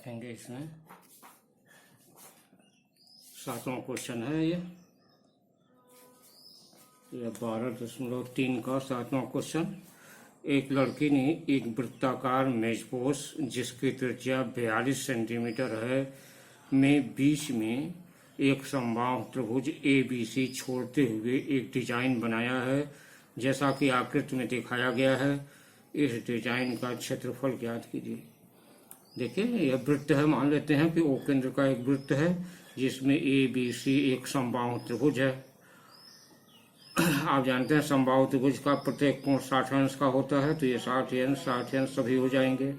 देखेंगे इसमें 7वां क्वेश्चन है ये 12.3 का 7वां क्वेश्चन। एक लड़की ने एक वृत्ताकार मेजपोश जिसकी त्रिज्या 42 सेंटीमीटर है में बीच में एक समबाहु त्रिभुज ABC छोड़ते हुए एक डिजाइन बनाया है जैसा कि आकृति में दिखाया गया है। इस डिजाइन का क्षेत्रफल ज्ञात कीजिए। देखिए यह वृत्त है, मान लेते हैं कि O केंद्र का एक वृत्त है जिसमें ABC एक समबाहु त्रिभुज है। आप जानते हैं समबाहु त्रिभुज का प्रत्येक कोण 60 अंश का होता है, तो ये 60 अंश सभी हो जाएंगे।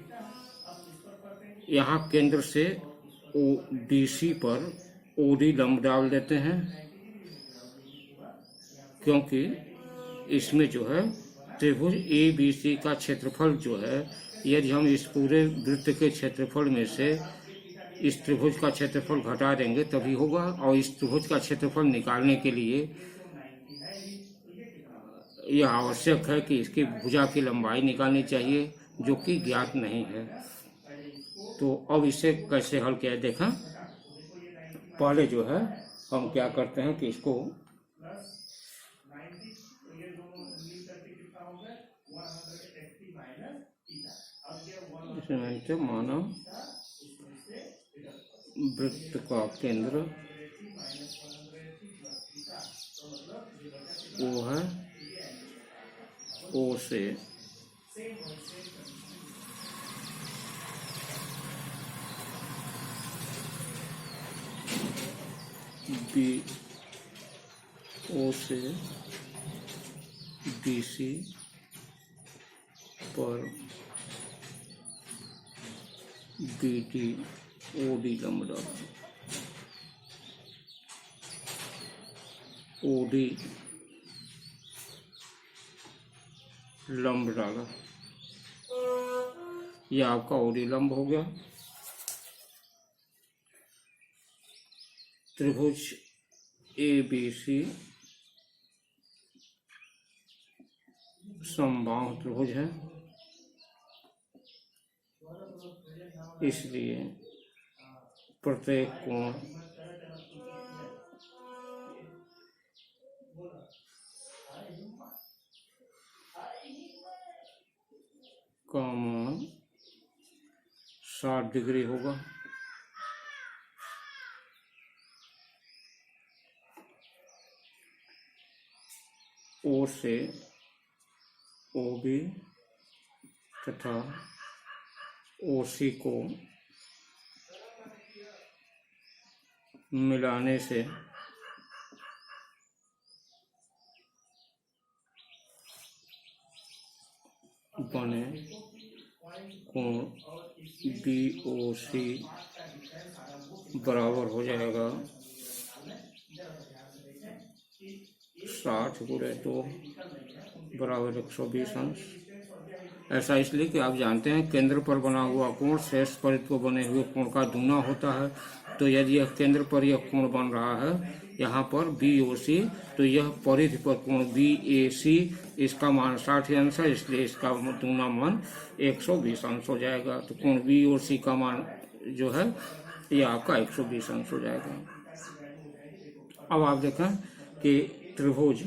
यहाँ केंद्र से OBC पर OD लंब डाल देते हैं क्योंकि इसमें जो है त्रिभुज ABC का क्षेत्रफल जो है, यदि हम इस पूरे वृत्त के क्षेत्रफल में से इस त्रिभुज का क्षेत्रफल घटा देंगे तभी होगा। और इस त्रिभुज का क्षेत्रफल निकालने के लिए यह आवश्यक है कि इसकी भुजा की लंबाई निकालनी चाहिए जो कि ज्ञात नहीं है। तो अब इसे कैसे हल किया देखा। पहले जो है हम क्या करते हैं कि इसको माना वृत्त का केंद्र O है, O से O से BC पर BD OD लंब डाला। OD लंब डाला, यह आपका OD लंब हो गया। त्रिभुज ABC समबाहु त्रिभुज है, इसलिए प्रत्येक कोण का मान 60 डिग्री होगा। O से OB तथा OC को मिलाने से बने कोण BOC बराबर हो जाएगा 60 गुणे 2 बराबर 120 अंश। ऐसा इसलिए कि आप जानते हैं केंद्र पर बना हुआ कोण शेष परिधि को बने हुए कोण का दूना होता है। तो यदि यह केंद्र पर यह कोण बन रहा है यहाँ पर BOC, तो यह परिधि पर कोण BAC इसका मान 60 अंश है, इसलिए इसका दूना मान 120 अंश हो जाएगा। तो कोण BOC का मान जो है यह आपका 120 अंश हो जाएगा। अब आप देखें कि त्रिभुज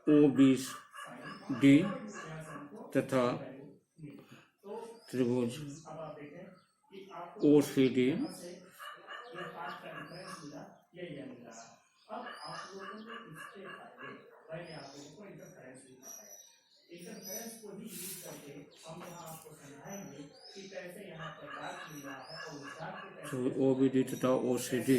OBD तथा त्रिभुज OCD तो OBD तथा OCD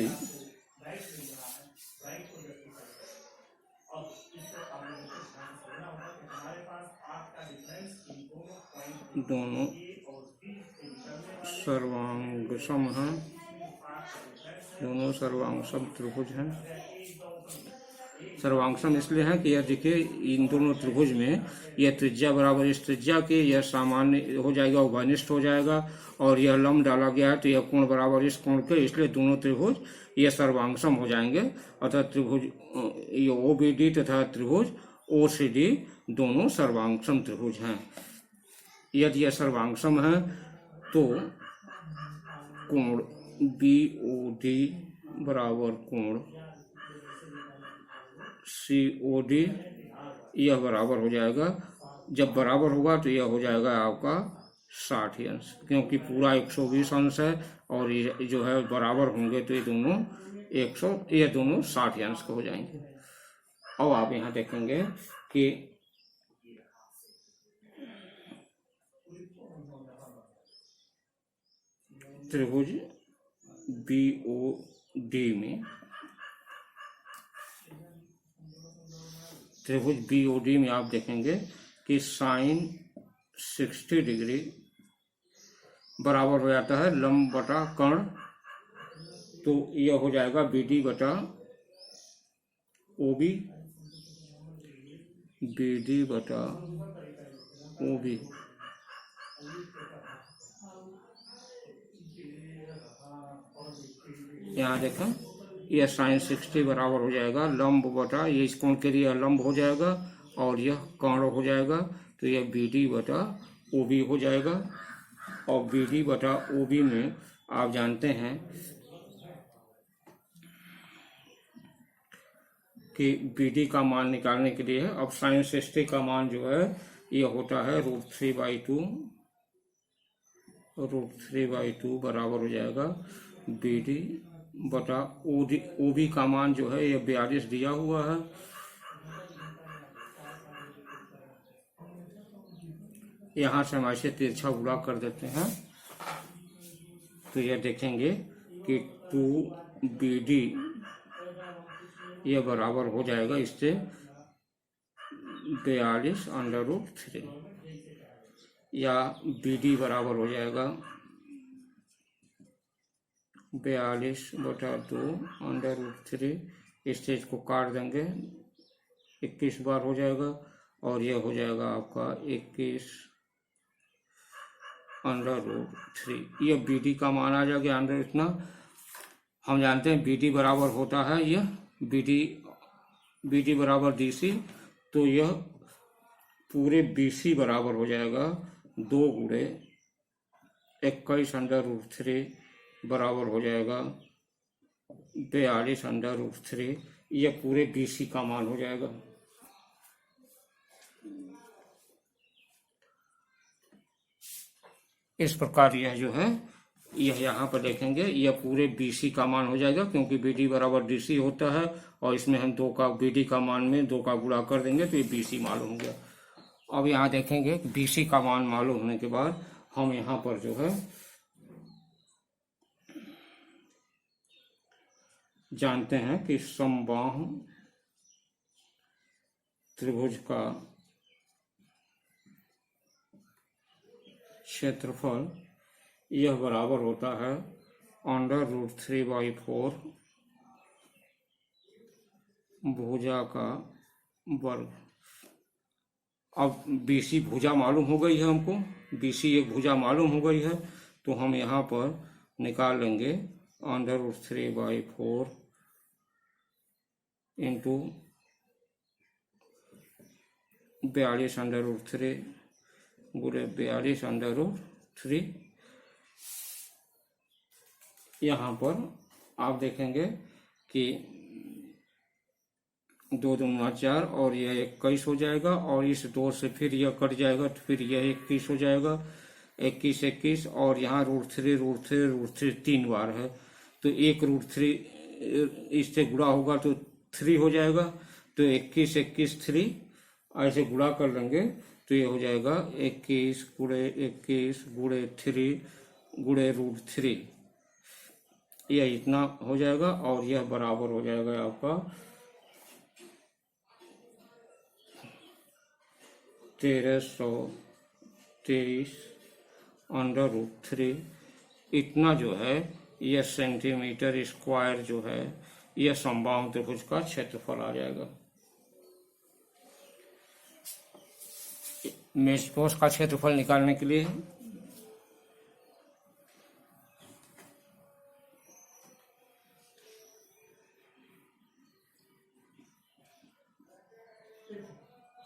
दोनों सर्वांगसम हैं, दोनों सर्वांगसम त्रिभुज हैं। सर्वांगसम इसलिए है कि यह देखिए इन दोनों त्रिभुज में यह त्रिज्या बराबर इस त्रिज्या के, यह सामान्य हो जाएगा, उभयनिष्ठ हो जाएगा, और यह लंब डाला गया है तो यह कोण बराबर इस कोण के, इसलिए दोनों त्रिभुज ये सर्वांगसम हो जाएंगे। अतः त्रिभुज ये OBD तथा त्रिभुज ओ सी डी दोनों सर्वांगसम त्रिभुज हैं। यदि यह सर्वांगसम है तो कोण बी ओ डी बराबर कोण सी ओ डी यह बराबर हो जाएगा। जब बराबर होगा तो यह हो जाएगा आपका 60 अंश, क्योंकि पूरा 120 अंश है और ये जो है बराबर होंगे तो ये दोनों 60 अंश के हो जाएंगे। अब आप यहाँ देखेंगे कि त्रिभुज बी ओ डी में आप देखेंगे कि साइन 60 डिग्री बराबर हो जाता है लंब बटा कर्ण, तो यह हो जाएगा बी डी बटा ओ बी, बी डी बटा ओ बी। यहाँ देखें यह साइन 60 बराबर हो जाएगा लंब बटा, ये इस कोण के लिए लंब हो जाएगा और यह कर्ण हो जाएगा, तो यह बी डी बटा ओ बी हो जाएगा। और बी डी बटा ओ बी में आप जानते हैं कि बी डी का मान निकालने के लिए अब साइन 60 का मान जो है यह होता है √3/2, √3/2 बराबर हो जाएगा बी डी बटा ओ बी का मान जो है यह 42 दिया हुआ है। यहाँ से हम ऐसे तिरछा गुणा कर देते हैं तो यह देखेंगे कि 2BD यह बराबर हो जाएगा इससे 42√3, या BD बराबर हो जाएगा 42/2√3। इस चीज को काट देंगे 21 बार हो जाएगा और यह हो जाएगा आपका 21√3। यह BD का मान आ जाएगा अंदर इतना। हम जानते हैं BD बराबर होता है यह BD बराबर DC, तो यह पूरे BC बराबर हो जाएगा 2 गुणे 21√3 बराबर हो जाएगा 42√3। यह पूरे BC का मान हो जाएगा। इस प्रकार यह जो है यह यहाँ पर देखेंगे यह पूरे BC का मान हो जाएगा, क्योंकि BD बराबर DC होता है और इसमें हम BD का मान में 2 का गुणा कर देंगे तो ये BC मालूम हो गया। अब यहाँ देखेंगे BC का मान मालूम होने के बाद हम यहाँ पर जो है जानते हैं कि समबाहु त्रिभुज का क्षेत्रफल यह बराबर होता है √3/4 भुजा का वर्ग। अब BC भुजा मालूम हो गई है हमको, BC एक भुजा मालूम हो गई है, तो हम यहाँ पर निकाल लेंगे √3/4 इंटू 42√3 गुणे 42√3। यहाँ पर आप देखेंगे कि 2 दूना 4 और यह 21 हो जाएगा और इस 2 से फिर यह कट जाएगा तो फिर यह 21 हो जाएगा, 21 और यहाँ √3 3 बार है तो 1√3 इससे गुणा होगा तो 3 हो जाएगा, तो 21 3 ऐसे गुणा कर लेंगे तो ये हो जाएगा 21 गुणे 3 गुणे √3, यह इतना हो जाएगा और यह बराबर हो जाएगा आपका 1323/3। इतना जो है यह सेंटीमीटर स्क्वायर जो है यह समबाहु त्रिभुज का क्षेत्रफल आ जाएगा। मेषकोष का क्षेत्रफल निकालने के लिए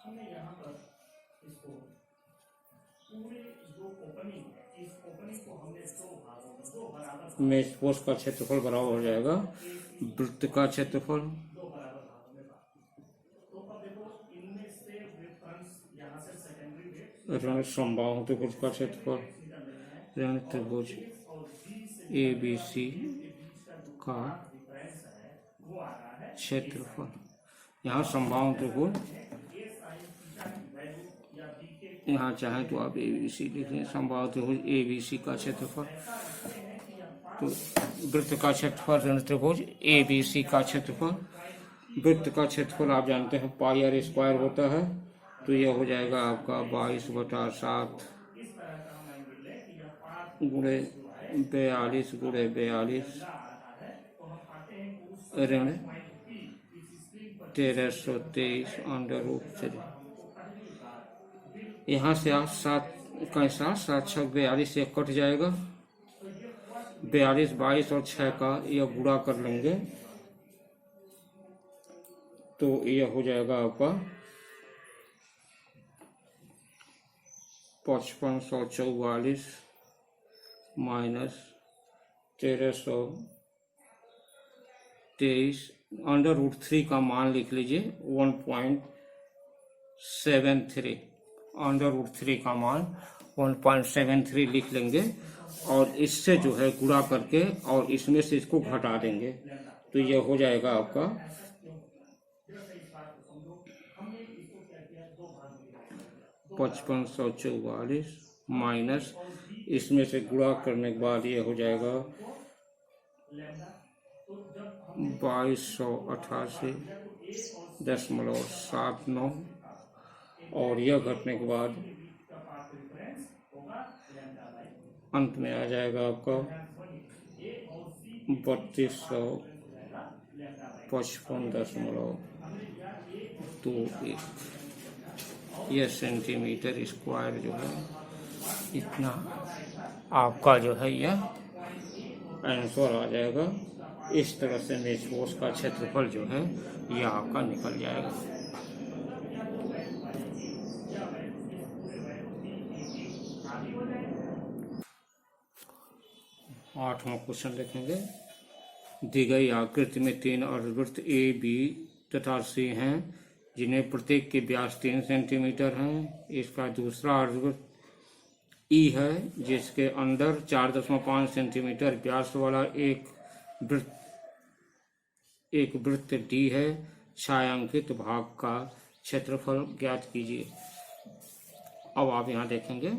हमने यहाँ पर इसको पूरे जो ओपनिंग है, इस ओपनिंग को हमने दो भागों में, दो बराबर मेजपोश का क्षेत्रफल बराबर हो जाएगा वृत्त का क्षेत्रफल। दो बराबर भागों में बांट। तो अब देखो इनमें से डिफरेंस यहाँ से सेकेंडरी वेट ऋण समबाहु त्रिभुज का क्षेत्रफल, ऋण त्रिभुज ए बी सी का वो आ रहा है क्षेत्रफल। यहाँ समबाहु त्रिभुज, ए साइन थीटा की वैल्यू या बी के यहाँ चाहे तो आप ए बी सी लिख लें, समबाहु त्रिभुज ए बी सी का क्षेत्रफल। तो वृत्त का क्षेत्रफल ऋण त्रिभुज ए बी सी का क्षेत्रफल। वृत्त का क्षेत्रफल आप जानते हैं पाई आर स्क्वायर होता है, तो यह हो जाएगा आपका 22/7 गुणे 42 गुणे 42 ऋण 1323 √3। यहाँ से आप 7 कैसा 7 6 42 एक कट जाएगा, 42 22 और 6 का यह गुणा कर लेंगे तो यह हो जाएगा आपका 5544 माइनस 1323 √3 का मान लिख लीजिए 1.73, √3 का मान 1.73 लिख लेंगे और इससे जो है गुणा करके और इसमें से इसको घटा देंगे तो यह हो जाएगा आपका 5544 माइनस इसमें से गुणा करने के बाद ये हो जाएगा 2288.79 और यह घटने के बाद अंत में आ जाएगा आपका 3255.21। यह सेंटीमीटर स्क्वायर जो है इतना आपका जो है यह आंसर आ जाएगा। इस तरह से मेजपोश का क्षेत्रफल जो है यह आपका निकल जाएगा। आठवां क्वेश्चन देखेंगे। दी गई आकृति में 3 अर्धवृत्त ए बी तथा सी हैं जिन्हें प्रत्येक के व्यास 3 सेंटीमीटर हैं। इसका दूसरा अर्धवृत्त ई है जिसके अंदर 4.5 सेंटीमीटर व्यास वाला एक वृत्त डी है। छायांकित भाग का क्षेत्रफल ज्ञात कीजिए। अब आप यहाँ देखेंगे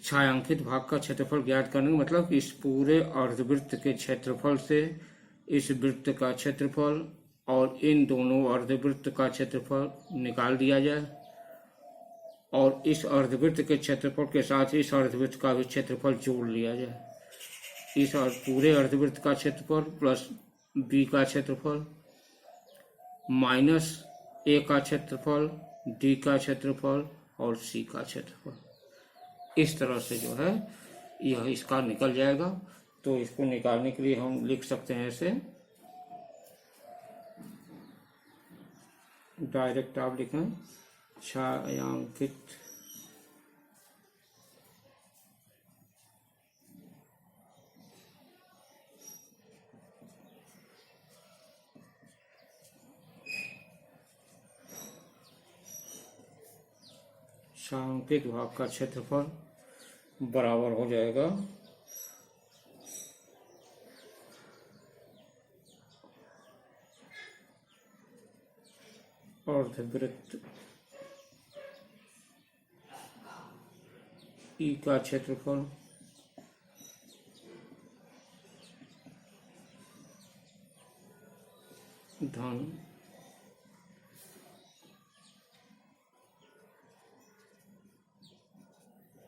छायांकित भाग का क्षेत्रफल ज्ञात करने का मतलब इस पूरे अर्धवृत्त के क्षेत्रफल से इस वृत्त का क्षेत्रफल और इन दोनों अर्धवृत्त का क्षेत्रफल निकाल दिया जाए और इस अर्धवृत्त के क्षेत्रफल के साथ इस अर्धवृत्त का भी क्षेत्रफल जोड़ लिया जाए। इस पूरे अर्धवृत्त का क्षेत्रफल प्लस बी का क्षेत्रफल माइनस ए का क्षेत्रफल, डी का क्षेत्रफल और सी का क्षेत्रफल, इस तरह से जो है यह इसका निकल जाएगा। तो इसको निकालने के लिए हम लिख सकते हैं ऐसे, डायरेक्ट आप लिखें छायांकित छायांकित भाग का क्षेत्रफल बराबर हो जाएगा अर्धवृत्त ई का क्षेत्रफल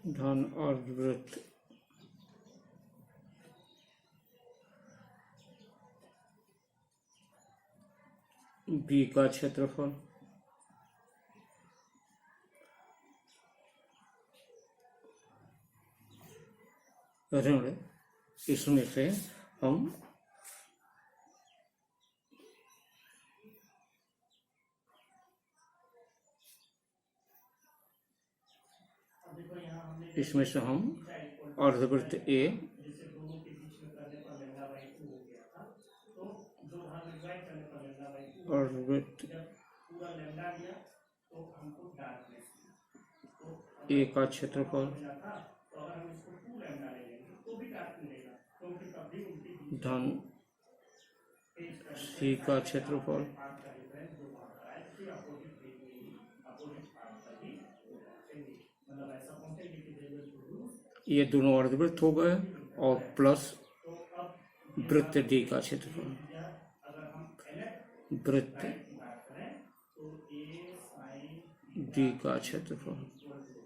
धन अर्धवृत्त बी का क्षेत्रफल ऋण इसमें से हम इसमें से हम अर्धवृत्त ए जैसे दोनों के बीच में करने पर लैम्डा बाई 2 हो गया था, तो दो भाग में डिवाइड करने पर लैम्डा बाई 2, अर्धवृत्त जब पूरा लैम्डा गया तो हमको डार्कनेस तो ए का क्षेत्रफल मिला था। तो अगर हम इसको 2 लैम्डा ले लेंगे तो भी डार्क मिलेगा, क्योंकि तब भी उनके बीच धन फेज का सी का क्षेत्रफल पार्ट का डिफरेंस जो वहां पर आए फिर अपोजिट फेज में ही अपोजिट पार्ट का ही चेंज, मतलब ऐसा पहुंचेंगे कि दे विल प्रोड्यूस। ये दोनों अर्धवृत्त हो गए और प्लस तो अब वृत्त डी का क्षेत्रफल। अगर हम एलएफ वृत्त की बात करें तो ए साइन डी का क्षेत्रफल हो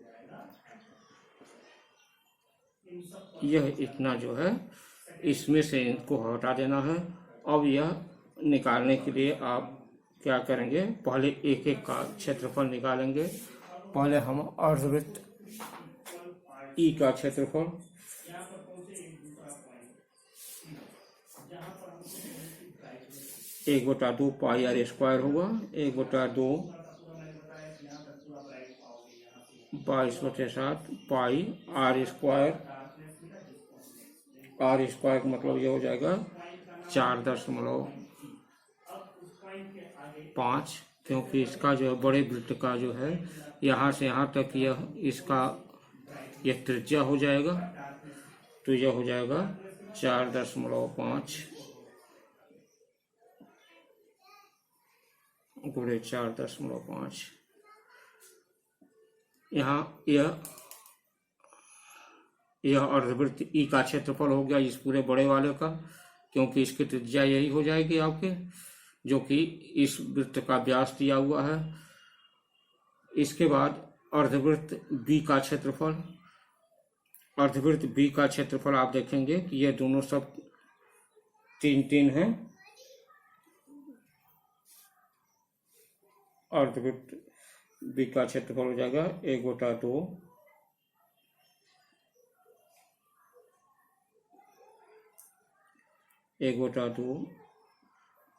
जाएगा। इन सब यह इतना जो है इसमें से इनको हटा देना है। अब यह निकालने के लिए आप क्या करेंगे, पहले एक एक का क्षेत्रफल निकालेंगे। पहले हम अर्धवृत्त ई का क्षेत्रफल, यहाँ पर पहुंचे एक दूसरा पॉइंट जहाँ पर हमको ब्राइटनेस 1/2 पाई आर स्क्वायर होगा। 1/2 मैंने बताया कि यहाँ तक पूरा ब्राइट पाओगे, यहाँ से 22/7 पाई आर स्क्वायर। डार्कनेस मिला जिसको आर स्क्वायर का मतलब ये हो जाएगा 4.5, अब उस पॉइंट के आगे क्योंकि इसका जो है बड़े वृत्त का जो है यहाँ से यहाँ तक यह इसका यह त्रिज्या हो जाएगा, तो यह हो जाएगा 4.5 गुणे 4.5। यहाँ यह अर्धवृत्त ई का क्षेत्रफल हो गया इस पूरे बड़े वाले का, क्योंकि इसकी त्रिज्या यही हो जाएगी आपके, जो कि इस वृत्त का व्यास दिया हुआ है। इसके बाद अर्धवृत्त बी का क्षेत्रफल। अर्धवृत्त बी का क्षेत्रफल आप देखेंगे कि ये दोनों सब 3-3 हैं। अर्धवृत्त बी का क्षेत्रफल हो जाएगा 1/2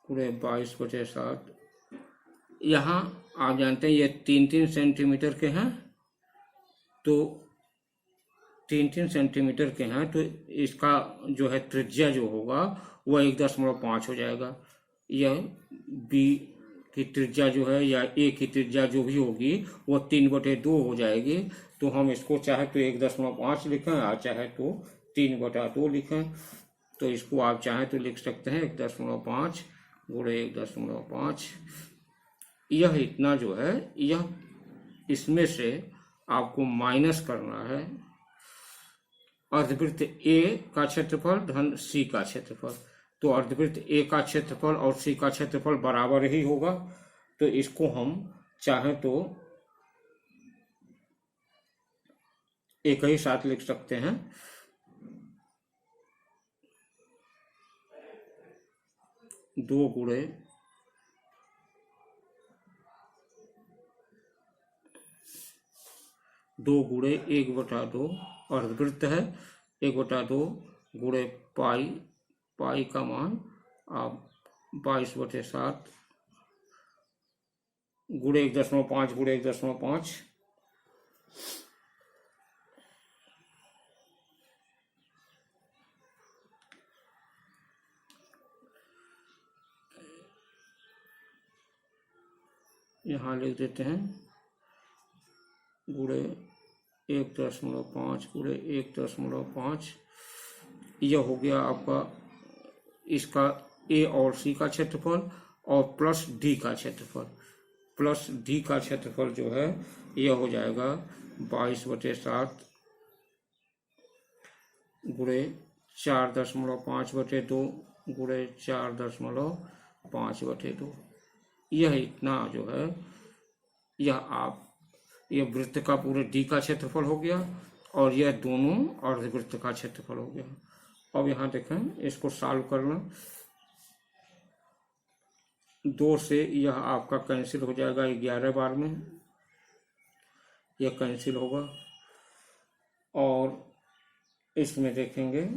पूरे 22/7। यहाँ आप जानते हैं ये 3-3 सेंटीमीटर के हैं, तो 3-3 सेंटीमीटर के हैं, तो इसका जो है त्रिज्या जो होगा वह 1.5 हो जाएगा। यह बी की त्रिज्या जो है या ए की त्रिज्या जो भी होगी वो 3/2 हो जाएगी। तो हम इसको चाहे तो 1.5 लिखें और चाहे तो 3/2 लिखें। तो इसको आप चाहे तो लिख सकते हैं 1.5 गुणे 1.5। यह इतना जो है यह इसमें से आपको माइनस करना है अर्धवृत्त ए का क्षेत्रफल धन सी का क्षेत्रफल। तो अर्धवृत्त ए का क्षेत्रफल और सी का क्षेत्रफल बराबर ही होगा, तो इसको हम चाहे तो एक ही साथ लिख सकते हैं। दो गुणे 1/2 अर्धवृत्त है, 1/2 गुणे पाई का मान आप 22/7 गुणे 1.5 गुणे 1.5। यहाँ लिख देते हैं गुणे 1.5 गुणे 1.5। यह हो गया आपका इसका ए और सी का क्षेत्रफल और प्लस डी का क्षेत्रफल। प्लस डी का क्षेत्रफल जो है यह हो जाएगा 22/7 गुणे 4.5/2 गुणे 4.5/2। यह इतना जो है यह वृत्त का पूरे डी का क्षेत्रफल हो गया और यह दोनों अर्धवृत्त का क्षेत्रफल हो गया। अब यहाँ देखें इसको सॉल्व करना। 2 से यह आपका कैंसिल हो जाएगा 11 बार में, यह कैंसिल होगा। और इसमें देखेंगे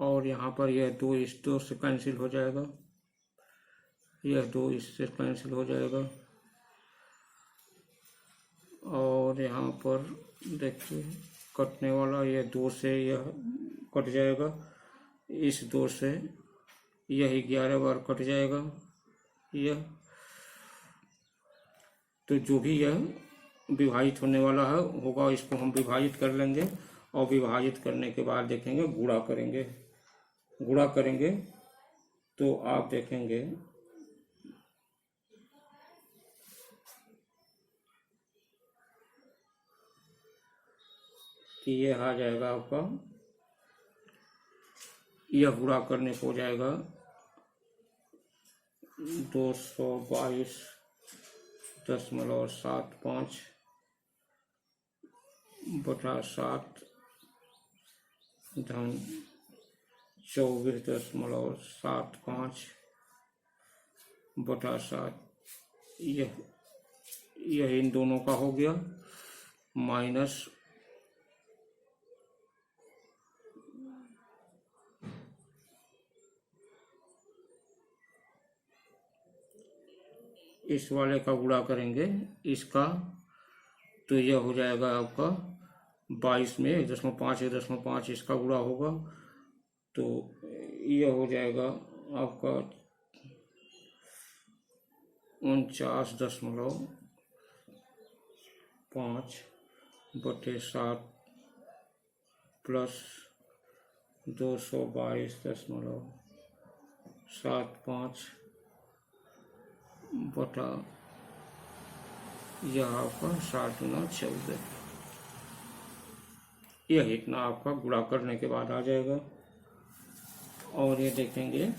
और यहाँ पर यह 2 इस 2 से कैंसिल हो जाएगा, यह 2 इससे कैंसिल हो जाएगा। और यहाँ पर देखिए कटने वाला यह 2 से यह कट जाएगा, इस 2 से यह 11 बार कट जाएगा यह। तो जो भी यह विभाजित होने वाला है होगा, इसको हम विभाजित कर लेंगे और विभाजित करने के बाद देखेंगे गुणा करेंगे। गुणा करेंगे तो आप देखेंगे कि यह आ जाएगा आपका, यह गुणा करने को हो जाएगा 222.75 बटा 7 धन 24.75 बटा 7। यह इन दोनों का हो गया, माइनस इस वाले का गुणा करेंगे इसका, तो यह हो जाएगा आपका 22 में 1.5 इसका गुणा होगा, तो यह हो जाएगा आपका 49.5 बटे 7 प्लस 222.75 बटा यह आपका 7 गुना 14, यह इतना आपका गुणा करने के बाद आ जाएगा। और ये देखेंगे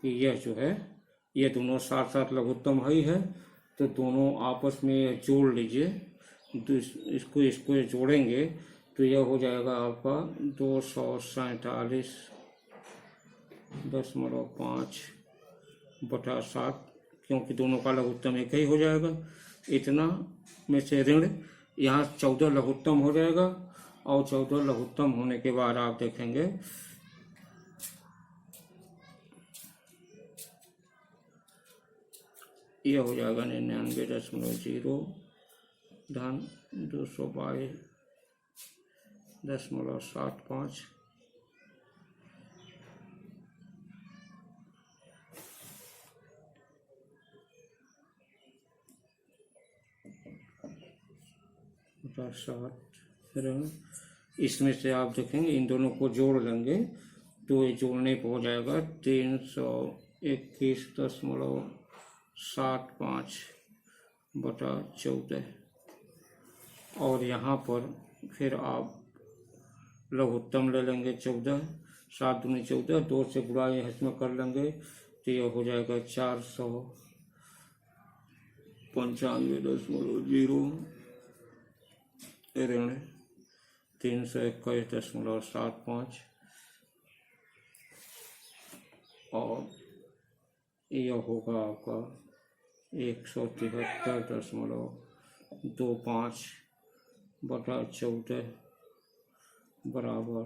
कि यह जो है ये दोनों साथ साथ लघुत्तम ही है, तो दोनों आपस में जोड़ लीजिए, इसको जोड़ेंगे तो यह हो जाएगा आपका 247.5 बटा 7, क्योंकि दोनों का लघुत्तम एक ही हो जाएगा। इतना में से ऋण यहाँ 14 लघुत्तम हो जाएगा, और 14 लघुत्तम होने के बाद आप देखेंगे यह हो जाएगा 99.0 धन 222.75 बटा 7 ऋण। इसमें से आप देखेंगे इन दोनों को जोड़ लेंगे तो ये जोड़ने को हो जाएगा 321.75 बटा 14। और यहाँ पर फिर आप लघुत्तम ले लेंगे 14, 7 दूनी 14, 2 से गुणा इसमें कर लेंगे तो यह हो जाएगा 495.0 ऋण 321.75 और यह होगा आपका 173.25 बटा 14 बराबर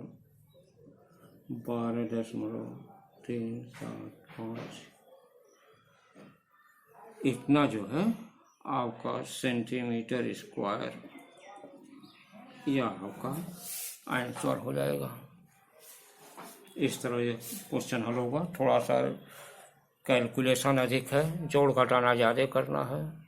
12.375। इतना जो है आपका सेंटीमीटर स्क्वायर यह आपका आंसर हो जाएगा। इस तरह ये क्वेश्चन हल होगा। थोड़ा सा कैलकुलेशन अधिक है, जोड़ घटाना ज़्यादा करना है।